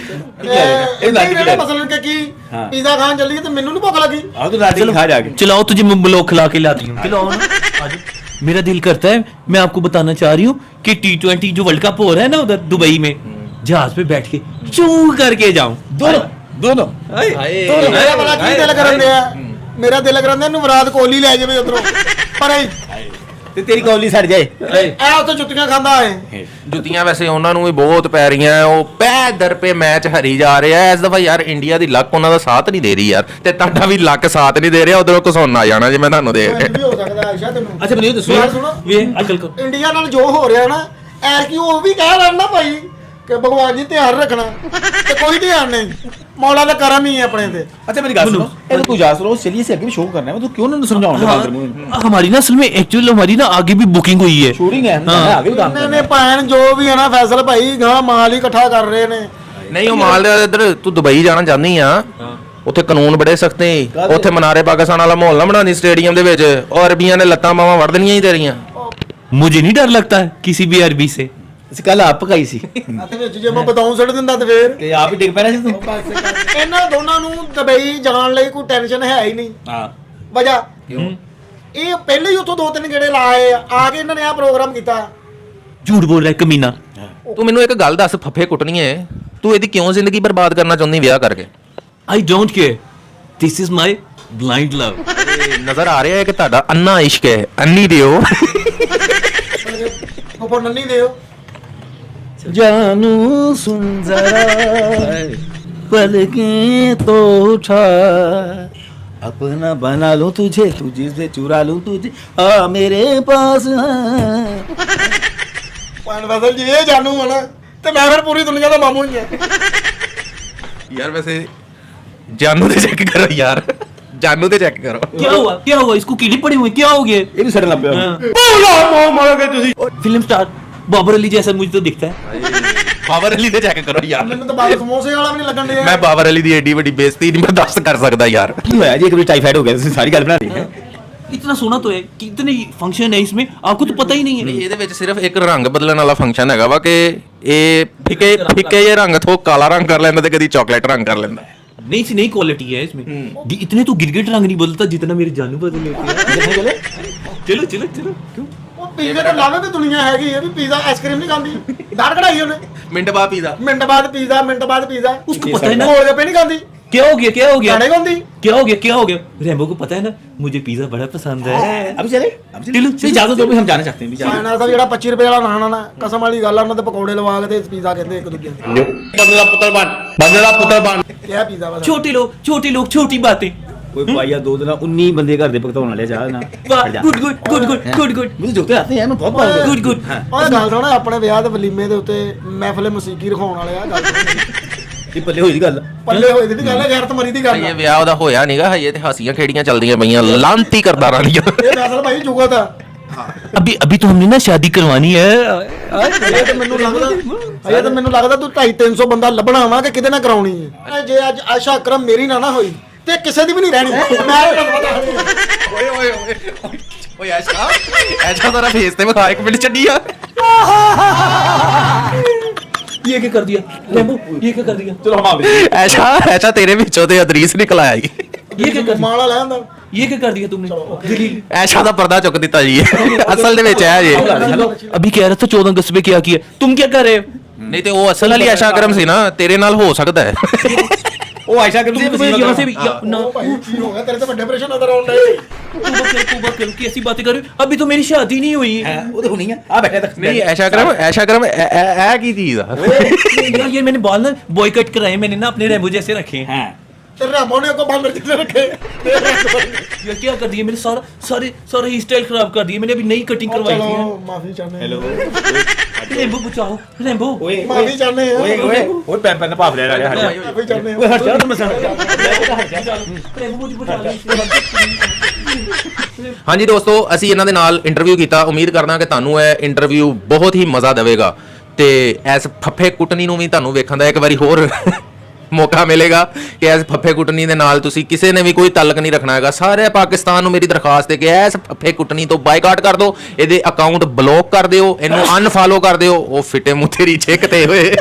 ਇਹ ਨਹੀਂ ਮਸਲਨ ਕਿ ਕੀ ਹਾਂ। ਪੀਜ਼ਾ ਖਾਣ ਚੱਲੀਏ ਤੇ ਮੈਨੂੰ ਨਹੀਂ ਭੁੱਖ ਲੱਗੀ। ਆਹ ਤੂੰ ਰਾਤੀ ਖਾ ਜਾ ਕੇ चलाओ, तुझे मैं ब्लॉक खिला के लाती हूँ। खिलाओ ना, आ जाओ। मेरा दिल करता है, मैं आपको बताना चाह रही हूँ कि T20 जो वर्ल्ड कप हो रहा है ना उधर दुबई में, जहाज पे बैठ के चू करके जाऊं। ਦੋਨੋਂ ਮੇਰਾ ਬੜਾ ਕੀ ਦਿਲ ਕਰਨ ਦਿਆ, ਮੇਰਾ ਦਿਲ ਕਰਨ ਦਿਆ ਨਵਰਾਤ ਕੋਹਲੀ ਲੈ ਜਾਵੇ ਉਧਰੋਂ ਪਰ ਤੇ ਤੇਰੀ ਕੌਲੀ ਸੜ ਜਾਏ ਇਹ ਉੱਥੇ ਜੁੱਤੀਆਂ ਖਾਂਦਾ ਹੈ। ਜੁੱਤੀਆਂ ਵੈਸੇ ਉਹਨਾਂ ਨੂੰ ਵੀ ਬਹੁਤ ਪੈ ਰਹੀਆਂ, ਉਹ ਪੈ ਦਰ ਪੇ ਮੈਚ ਹਰੀ ਜਾ ਰਿਹਾ ਇਸ ਦਫਾ ਯਾਰ। ਇੰਡੀਆ ਦੀ ਲੱਕ ਉਹਨਾਂ ਦਾ ਸਾਥ ਨਹੀਂ ਦੇ ਰਹੀ ਯਾਰ, ਤੇ ਤੁਹਾਡਾ ਵੀ ਲੱਕ ਸਾਥ ਨਹੀਂ ਦੇ ਰਿਹਾ। ਉਧਰੋਂ ਘਸੋਣ ਆ ਜਾਣਾ ਜੇ ਮੈਂ ਤੁਹਾਨੂੰ ਦੇਖ ਇਹ ਵੀ ਹੋ ਸਕਦਾ ਆਇਸ਼ਾ ਤੈਨੂੰ। ਅੱਛਾ ਮੈਨੂੰ ਇਹ ਦੱਸੋ ਯਾਰ ਸੁਣੋ, ये आजकल को ਇੰਡੀਆ ਨਾਲ ਜੋ ਹੋ ਰਿਹਾ ਨਾ ਐਰ ਕੀ ਉਹ ਵੀ ਕਹਿ ਲੈਣਾ ਭਾਈ ਕਿ ਭਗਵਾਨ ਜੀ ਧਿਆਨ ਰੱਖਣਾ, ਤੇ ਕੋਈ ਧਿਆਨ ਨਹੀਂ, ਮੌਲਾ ਦਾ ਕਰਮ ਹੀ ਹੈ ਆਪਣੇ ਤੇ। ਅੱਛਾ ਮੇਰੀ ਗੱਲ ਸੁਣੋ ਇਹ ਤੂੰ ਜਾ ਸੁਣੋ ਚलिए से आगे भी शो करना है तू क्यों ना समझाऊंगा हाँ, अंदर मुझे हमारी ना असल में एक्चुअली हमारी ना आगे भी बुकिंग हुई है। शूटिंग है हाँ। आगे भी काम ਇਹਨਾਂ करना ਨੇ है ਭੈਣ ਜੋ ਵੀ ਹੈ ਨਾ ਫੈਸਲ ਭਾਈ ਗਾਂ ਮਾਲ ਹੀ ਇਕੱਠਾ ਕਰ ਰਹੇ ਨੇ। ਨਹੀਂ ਉਹ ਮਾਲ ਦੇ ਇੱਧਰ ਤੂੰ ਦੁਬਈ ਜਾਣਾ ਚਾਹੁੰਦੀ ਆ, ਉੱਥੇ ਕਾਨੂੰਨ ਬੜੇ ਸਖਤ ਨੇ। ਉੱਥੇ ਮਨਾਰੇ ਪਾਕਿਸਤਾਨ ਵਾਲਾ ਮਾਹੌਲ ਨਾ ਬਣਾਉਂਦੀ ਸਟੇਡੀਅਮ ਦੇ ਵਿੱਚ, ਉਹ ਅਰਬੀਆਂ ਨੇ ਲੱਤਾਂ ਬਾਹਾਂ ਵੜ ਦੇਣੀਆਂ ਹੀ ਤੇਰੀਆਂ। मुझे नहीं डर लगता है किसी भी अरबी से। ਅਸੀਂ ਕੱਲ ਆਪ ਪਕਾਈ ਸੀ ਅਤੇ ਵਿੱਚ ਜੇ ਮੈਂ ਬਤਾਉਂ ਛੱਡ ਦਿੰਦਾ ਤੇ ਫੇਰ ਤੇ ਆਪ ਹੀ ਡਿੱਗ ਪੈਣਾ ਸੀ ਤੂੰ ਇਹਨਾਂ ਦੋਨਾਂ ਨੂੰ ਦੁਬਈ ਜਾਣ ਲਈ ਕੋਈ ਟੈਨਸ਼ਨ ਹੈ ਹੀ ਨਹੀਂ। ਹਾਂ ਵਜ੍ਹਾ ਇਹ ਪਹਿਲੇ ਹੀ ਉੱਥੋਂ 2-3 ਗੇੜੇ ਲਾਏ ਆ ਕੇ ਇਹਨਾਂ ਨੇ ਆ ਪ੍ਰੋਗਰਾਮ ਕੀਤਾ। झूठ बोल रहा है कमीना। ਤੂੰ ਮੈਨੂੰ ਇੱਕ ਗੱਲ ਦੱਸ, ਫੱਫੇ ਕੁੱਟਣੀ ਏ, ਤੂੰ ਇਹਦੀ ਕਿਉਂ ਜ਼ਿੰਦਗੀ ਬਰਬਾਦ ਕਰਨਾ ਚਾਹੁੰਦੀ ਵਿਆਹ ਕਰਕੇ? I don't care. This is my blind love. ਨਜ਼ਰ ਆ ਰਿਹਾ ਹੈ ਕਿ ਤੁਹਾਡਾ ਅੰਨਾ ਇਸ਼ਕ ਹੈ। ਅੰਨੀ ਦਿਓ। ਉੱਪਰ ਨੰਨੀ ਦਿਓ। जानू सुन जरा पलकें तो उठा अपना बना लूं तुझे तुझे से चुरा लूं तुझे आ मेरे पास ਭੈਣ ਫੈਸਲ ਜੀ ਇਹ ਜਾਣੂ ਹੈ ਨਾ ਤੇ ਮੈਂ ਫਿਰ ਪੂਰੀ ਦੁਨੀਆ ਦਾ ਮਾਮੂ ਹੀ ਹਾਂ। ਯਾਰ ਵੈਸੇ ਜਾਨੂ ਤੇ ਚੈੱਕ ਕਰੋ ਯਾਰ, ਜਾਨੂ ਤੇ ਚੈੱਕ ਕਰੋ। क्या हुआ इसको कीड़ी पड़ी हुई, क्या हो गया? ये भी सड़न लग पिया फिल्म स्टार बाबर अली जैसा मुझे तो दिखता है। ਬਾਬਰ ਅਲੀ ਤੇ ਚੈੱਕ ਕਰੋ ਯਾਰ। ਮੈਨੂੰ ਤਾਂ ਬਾਅਦ ਸਮੋਸੇ ਵਾਲਾ ਵੀ ਨਹੀਂ ਲੱਗਣ ਡਿਆ। ਮੈਂ ਬਾਬਰ ਅਲੀ ਦੀ ਏਡੀ ਵੱਡੀ ਬੇਇੱਜ਼ਤੀ ਨਹੀਂ ਬਰਦਾਸ਼ਤ ਕਰ ਸਕਦਾ ਯਾਰ। की होया जी कभी टाइफाइड हो गया तुम सारी गल बना दी है इतना सोना तो है, कितने फंक्शन है इसमें आपको तो पता ही नहीं है। ਇਹਦੇ ਵਿੱਚ ਸਿਰਫ ਇੱਕ ਰੰਗ ਬਦਲਣ ਵਾਲਾ ਫੰਕਸ਼ਨ ਹੈਗਾ ਵਾ ਕਿ ਇਹ ਫਿੱਕੇ ਜਿਹੇ ਰੰਗ ਤੋਂ ਕਾਲਾ ਰੰਗ ਕਰ ਲੈਂਦਾ ਤੇ ਕਦੀ ਚਾਕਲੇਟ ਰੰਗ ਕਰ ਲੈਂਦਾ। नई सी नई क्वालिटी है इसमें। इतने तो गिरगिट रंग नहीं बदलता जितना मेरे जानू बदल लेते हैं। चलो चलो चलो क्यों? ਉਹ ਪੀਜ਼ੇ ਤੇ ਲਾਵੇ ਵੀ ਦੁਨੀਆ ਹੈਗੀ ਹੈ ਵੀ ਪੀਜ਼ਾ ਆਈਸਕ੍ਰੀਮ ਨਹੀਂ ਖਾਂਦੀ, ਦਾੜ ਕਢਾਈ ਉਹਨੇ। ਮਿੰਟ ਬਾਅਦ ਪੀਜ਼ਾ। ਮਿੰਟ ਬਾਅਦ ਪੀਜ਼ਾ, ਮਿੰਟ ਬਾਅਦ ਪੀਜ਼ਾ। उसको पता है ना ਗੋਲ ਗੱਪੇ ਨਹੀਂ ਖਾਂਦੀ, क्या हो गया, क्या हो गया, ਗਾਣੇ ਗਾਉਂਦੀ। क्या हो गया, क्या हो गया? रैम्बो को पता है ना मुझे पिज्जा बड़ा पसंद है। अभी चले चलो, इजाजत दो भी हम जाना चाहते हैं भी जाना ਖਾਣਾ ਤਾਂ ਜਿਹੜਾ 25 ਰੁਪਏ ਵਾਲਾ ਨਾਣਾ ਨਾ ਕਸਮ ਵਾਲੀ ਗੱਲ ਆ, ਉਹਨਾਂ ਦੇ ਪਕੌੜੇ ਲਵਾ ਕੇ ਤੇ ਪੀਜ਼ਾ ਕਹਿੰਦੇ ਇੱਕ ਦੂਜੇ ਨੂੰ। बंदे दा पुत्र बन ਕਿਹਾ ਪੀਜ਼ਾ ਵਾ छोटे लोग छोटी बातें। कोई पाया दो दिन 19 बंदे घर दे भगताउन वाले जा ना good good good good good good मुझे जोते आते हैं मैं बहुत बार गुड गुड। ਓਏ ਗੱਲ ਸੁਣ, ਆਪਣੇ ਵਿਆਹ ਦੇ ਵਲੀਮੇ ਦੇ ਉੱਤੇ ਮਹਿਫਲੇ ਮੌਸੀਕੀ ਰਖਾਉਣ ਵਾਲੇ ਆ। ਗੱਲ ये पल्ले होई दी गल ਪੱਲੇ ਹੋਏ ਦੀ ਗੱਲ ਹੈ, ਗੈਰਤ ਮਰੀ ਦੀ ਗੱਲ ਆ। ਇਹ ਵਿਆਹ ਉਹਦਾ ਹੋਇਆ ਨਹੀਂਗਾ ਹਜੇ, ਤੇ ਹਾਸੀਆਂ ਖੇੜੀਆਂ ਚੱਲਦੀਆਂ ਪਈਆਂ ਲਾਂਤੀ ਕਰਦਾ ਰਹੀਆਂ। ਇਹ ਫੈਸਲਾ ਭਾਈ ਜੁਗਤ ਆ। अभी तो हमने ना शादी करवानी है। ਇਹ ਤਾਂ ਮੈਨੂੰ ਲੱਗਦਾ ਤੂੰ 250-300 ਬੰਦਾ ਲੱਭਣਾ ਵਾ ਕਿ ਕਿਤੇ ਨਾ ਕਰਾਉਣੀ ਹੈ। ਜੇ ਅੱਜ ਆਸ਼ਾ ਅਕਰਮ ਮੇਰੀ ਨਾ ਹੋਈ ਤੇ ਕਿਸੇ ਦੀ ਵੀ ਨਹੀਂ ਰਹਿਣੀ। ਮੈਂ ਓਏ ਓਏ ਓਏ ਓਏ ਐਸਾ ਤੇਰਾ ਫੇਸ ਤੇ ਵਿਖਾ, ਇੱਕ ਮਿੰਟ ਛੱਡੀ ਆ। ये क्या कर दिया रैम्बो, ये क्या कर दिया? चलो हम आ ਐਸਾ ਤੇਰੇ ਵਿੱਚੋਂ ਤੇ ਅਦਰੀਸ ਨਿਕਲ ਆਇਆ ਜੀ। ये क्या कर ਮਾਲਾ ਲੈ ਆਂਦਾ। ये क्या कर दिया तुमने? दलील ਐਸਾ ਦਾ ਪਰਦਾ ਚੁੱਕ ਦਿੱਤਾ ਜੀ ਅਸਲ ਦੇ ਵਿੱਚ ਹੈ ਜੀ। अभी कह रहा था 14 अगस्त पे क्या किया, तुम क्या कर रहे हो? ਨਹੀਂ ਤੇ ਉਹ ਅਸਲ ਵਾਲੀ ਐਸ਼ਾ ਕਰਮ ਸੀ ਨਾ, ਤੇਰੇ ਨਾਲ ਹੋ ਸਕਦਾ ਹੈ। ਉਹ आयशा करती तुम है यहाँ से भी ना ਉਹ ਭਾਈ ਕੀ ਹੋ ਗਿਆ ਤੇਰੇ ਤੇ ਵੱਡੇ ਆਪਰੇਸ਼ਨ ਨਜ਼ਰ ਆਉਣ ਡਏ तू कैसी बातें कर रही हो? अभी तो मेरी शादी नहीं हुई है। ਉਹ ਤੇ ਹੁਣੀ ਆ ਆ ਬੈਠਾ ਤੱਕ ਨਹੀਂ ਐਸ਼ਾ ਕਰਮ ਇਹ ਕੀ ਚੀਜ਼ ਆ यार ये मैंने बाल ना बॉयकट कराए, मैंने ना अपने रेमो जैसे रखे हैं। ਹਾਂ ਤੇ ਰਾਮੋ ਨੇ ਕੋ ਬਾਲ ਜਿੱਥੇ ਰੱਖੇ यार क्या कर दिया, मैंने सारा हेयर स्टाइल खराब कर दिया, मैंने अभी नई कटिंग करवाई थी। ਚਲੋ ਮਾਫੀ ਚਾਹਨੇ ਹੈਲੋ रेमबो बचाओ, रेमबो ਓਏ ਮਾਫੀ ਚਾਹਨੇ ਆ ਓਏ ਓਏ ਓਏ ਪੈਨ ਪੈਨ ਭਾਫ ਲੈ ਰਿਹਾ ਹਟ ਮਾਫੀ ਚਾਹਨੇ ਓਏ ਹਟ ਜਾ ਤੂੰ ਮਸਾਂ रेमबो मुझे बचा ले। ਹਾਂਜੀ ਦੋਸਤੋ, ਅਸੀਂ ਇਹਨਾਂ ਦੇ ਨਾਲ ਇੰਟਰਵਿਊ ਕੀਤਾ। ਉਮੀਦ ਕਰਦਾ ਕਿ ਤੁਹਾਨੂੰ ਇਹ ਇੰਟਰਵਿਊ ਬਹੁਤ ਹੀ ਮਜ਼ਾ ਦੇਵੇਗਾ ਤੇ ਐਸ ਫੱਫੇ ਕੁੱਟਣੀ ਨੂੰ ਵੀ ਤੁਹਾਨੂੰ ਵੇਖਣ ਦਾ ਇੱਕ ਵਾਰੀ ਹੋਰ ਮੌਕਾ ਮਿਲੇਗਾ ਕਿ ਐਸ ਫੱਫੇ ਕੁੱਟਣੀ ਦੇ ਨਾਲ ਤੁਸੀਂ ਕਿਸੇ ਨੇ ਵੀ ਕੋਈ ਤਾਲੁਕ ਨਹੀਂ ਰੱਖਣਾ ਹੈਗਾ। ਸਾਰੇ ਪਾਕਿਸਤਾਨ ਨੂੰ ਮੇਰੀ ਦਰਖਾਸਤ ਹੈ ਕਿ ਐਸ ਫੱਫੇ ਕੁੱਟਣੀ ਤੋਂ ਬਾਈਕਾਟ ਕਰ ਦਿਓ, ਇਹਦੇ ਅਕਾਊਂਟ ਬਲੌਕ ਕਰ ਦਿਓ, ਇਹਨੂੰ ਅਨਫਾਲੋ ਕਰ ਦਿਓ। ਉਹ ਫਿੱਟੇ ਮੂੰਹ ਤੇਰੀ ਛਿੱਕ ਤੇ ਹੋਏ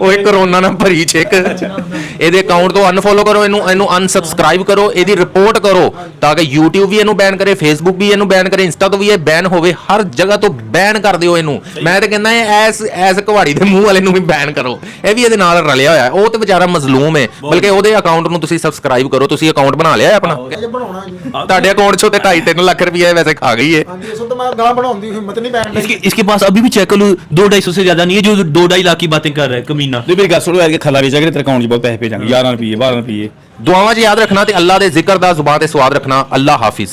ਓਏ ਕਰੋਨਾ ਨਾਲ ਭਰੀ ਛਿੱਕ। ਇਹਦੇ ਅਕਾਊਂਟ ਤੋਂ ਅਨਫੋਲੋ ਕਰੋ, ਇਹਨੂੰ ਅਨਸਬਸਕ੍ਰਾਈਬ ਕਰੋ, ਇਹਦੀ ਰਿਪੋਰਟ ਕਰੋ ਤਾਂ ਕਿ YouTube ਵੀ ਇਹਨੂੰ ਬੈਨ ਕਰੇ, Facebook ਵੀ ਇਹਨੂੰ ਬੈਨ ਕਰੇ, ਇੰਸਟਾ ਤੋਂ ਵੀ ਇਹ ਬੈਨ ਹੋਵੇ, ਹਰ ਜਗ੍ਹਾ ਤੋਂ ਬੈਨ ਕਰ ਦਿਓ ਇਹਨੂੰ। ਮੈਂ ਤਾਂ ਕਹਿੰਦਾ ਐਸ ਘਵਾੜੀ ਦੇ ਮੂੰਹ ਵਾਲੇ ਨੂੰ ਵੀ ਬੈਨ ਕਰੋ, ਇਹ ਵੀ ਇਹਦੇ ਨਾਲ ਰਲਿਆ ਹੋਇਆ। ਉਹ ਤੇ ਵਿਚਾਰਾ ਮਜ਼ਲੂਮ ਹੈ, ਬਲਕਿ ਉਹਦੇ ਅਕਾਊਂਟ ਨੂੰ ਤੁਸੀਂ ਸਬਸਕ੍ਰਾਈਬ ਕਰੋ। ਤੁਸੀਂ ਅਕਾਊਂਟ ਬਣਾ ਲਿਆ ਹੈ ਆਪਣਾ? ਅਜੇ ਬਣਾਉਣਾ ਜੀ ਤੁਹਾਡੇ ਅਕਾਊਂਟ 'ਚੋਂ ਤੇ 2.5-3 ਲੱਖ ਰੁਪਏ ਵੈਸੇ ਖਾ ਗਈ ਹੈ। ਹਾਂਜੀ ਇਸ ਤੋਂ ਮੈਂ ਗਾਂ ਬਣਾਉਣ ਦੀ ਹਿੰਮਤ ਨਹੀਂ ਪੈਣ इसके इसके पास अभी भी चेक कर लो, 2-250 से ज्यादा नहीं है जो 2-2.5 लाख की बातें कर रहा है कमीना। ਤੂੰ ਮੇਰੀ ਗੱਲ ਸੁਣੋ ਯਾਰ ਕਿ ਖੱਲਾ ਵੇਚ ਕੇ ਤੇਰੇ ਅਕਾਊਂਟ 'ਚ ਬਹੁਤ ਪੈਸੇ ਭੇਜਾਂਗੇ 11 ਰੁਪਏ 12 ਰੁਪਏ। ਦੁਆਵਾਂ 'ਚ ਯਾਦ ਰੱਖਣਾ ਤੇ ਅੱਲਾ ਦੇ ਜ਼ਿਕਰ ਦਾ ਜ਼ੁਬਾਨ ਤੇ ਸਵਾਦ ਰੱਖਣਾ। ਅੱਲਾ ਹਾਫਿਜ਼।